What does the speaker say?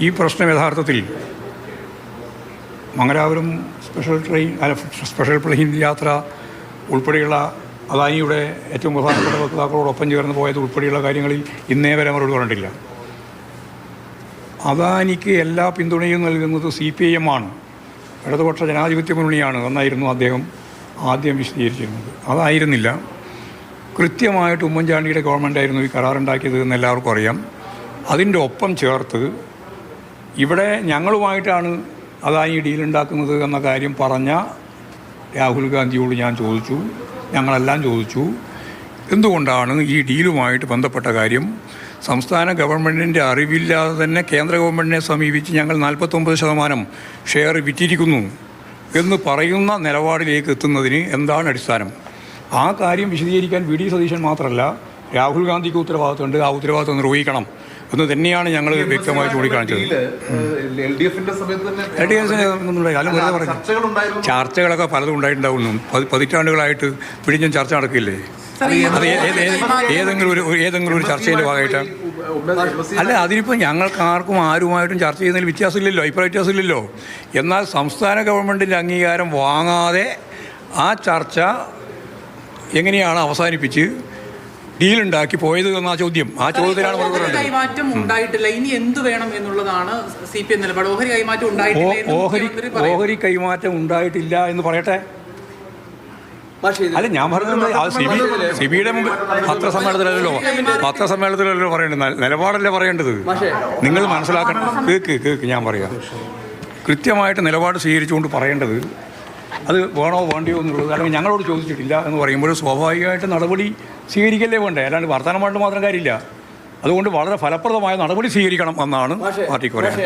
ഈ പ്രശ്നം യഥാർത്ഥത്തിൽ മംഗലാപുരം സ്പെഷ്യൽ പ്ലെയിൻ യാത്ര ഉൾപ്പെടെയുള്ള അദാനിയുടെ ഏറ്റവും പ്രധാനപ്പെട്ട വക്താക്കളോടൊപ്പം ചേർന്ന് പോയത് ഉൾപ്പെടെയുള്ള കാര്യങ്ങളിൽ ഇന്നേ വരെ മറുപടി പറഞ്ഞിട്ടില്ല. അദാനിക്ക് എല്ലാ പിന്തുണയും നൽകുന്നത് CPIM ആണ്, ഇടതുപക്ഷ ജനാധിപത്യ മുന്നണിയാണ് എന്നായിരുന്നു അദ്ദേഹം ആദ്യം വിശദീകരിച്ചിരുന്നത്. അതായിരുന്നില്ല. കൃത്യമായിട്ട് ഉമ്മൻചാണ്ടിയുടെ ഗവൺമെൻറ്റായിരുന്നു ഈ കരാറുണ്ടാക്കിയത് എന്ന് എല്ലാവർക്കും അറിയാം. അതിൻ്റെ ഒപ്പം ചേർത്ത് ഇവിടെ ഞങ്ങളുമായിട്ടാണ് അദാനി ഡീലുണ്ടാക്കുന്നത് എന്ന കാര്യം പറഞ്ഞ രാഹുൽ ഗാന്ധിയോട് ഞാൻ ചോദിച്ചു, ഞങ്ങളെല്ലാം ചോദിച്ചു, എന്തുകൊണ്ടാണ് ഈ ഡീലുമായിട്ട് ബന്ധപ്പെട്ട കാര്യം സംസ്ഥാന ഗവൺമെൻറ്റിൻ്റെ അറിവില്ലാതെ തന്നെ കേന്ദ്ര ഗവൺമെൻറ്റിനെ സമീപിച്ച് ഞങ്ങൾ 49% ഷെയർ വിറ്റിരിക്കുന്നു എന്ന് പറയുന്ന നിലപാടിലേക്ക് എത്തുന്നതിന് എന്താണ് അടിസ്ഥാനം? ആ കാര്യം വിശദീകരിക്കാൻ VD സതീശൻ മാത്രമല്ല, രാഹുൽ ഗാന്ധിക്ക് ഉത്തരവാദിത്തമുണ്ട്. ആ ഉത്തരവാദിത്തം നിർവഹിക്കണം എന്ന് തന്നെയാണ് ഞങ്ങൾ വ്യക്തമായി ചൂണ്ടിക്കാണിച്ചത്. ചർച്ചകളൊക്കെ പലതും ഉണ്ടായിട്ടുണ്ടാവുന്നു. പതിറ്റാണ്ടുകളായിട്ട് പിടിഞ്ഞ ചർച്ച നടക്കില്ലേ? അത് ഏതെങ്കിലും ഒരു ചർച്ചയുടെ ഭാഗമായിട്ട് അല്ല. അതിനിപ്പോൾ ഞങ്ങൾക്ക് ആരുമായിട്ടും ചർച്ച ചെയ്യുന്നതിൽ വ്യത്യാസമില്ലല്ലോ, അഭിപ്രായ വ്യത്യാസമില്ലല്ലോ. എന്നാൽ സംസ്ഥാന ഗവൺമെൻറ്റിൻ്റെ അംഗീകാരം വാങ്ങാതെ ആ ചർച്ച എങ്ങനെയാണ് അവസാനിപ്പിച്ച് ഡീലുണ്ടാക്കി പോയത് എന്ന ചോദ്യം, ആ ചോദ്യത്തിലാണ് കൈമാറ്റം ഉണ്ടായിട്ടില്ല. ഇനി എന്ത് വേണം എന്നുള്ളതാണ് CPM നിലപാട്. ഓഹരി കൈമാറ്റം ഓഹരി കൈമാറ്റം ഉണ്ടായിട്ടില്ല എന്ന് പറയട്ടെ. അല്ല, ഞാൻ പറഞ്ഞത് അത് സിബിയുടെ മുമ്പ് പത്രസമ്മേളനത്തിലല്ലോ പറയേണ്ടത്, നിലപാടല്ലേ പറയേണ്ടത്. നിങ്ങൾ മനസ്സിലാക്കണം. കേക്ക് ഞാൻ പറയാം. കൃത്യമായിട്ട് നിലപാട് സ്വീകരിച്ചുകൊണ്ട് പറയേണ്ടത് അത് വേണോ വേണ്ടിയോ എന്നുള്ളത്. അല്ലെങ്കിൽ ഞങ്ങളോട് ചോദിച്ചിട്ടില്ല എന്ന് പറയുമ്പോൾ സ്വാഭാവികമായിട്ട് നടപടി സ്വീകരിക്കല്ലേ വേണ്ടേ, അല്ലാണ്ട് വർത്തമാനമായിട്ട് മാത്രം കാര്യമില്ല. അതുകൊണ്ട് വളരെ ഫലപ്രദമായ നടപടി സ്വീകരിക്കണം എന്നാണ് പാർട്ടിക്ക് പറയാൻ.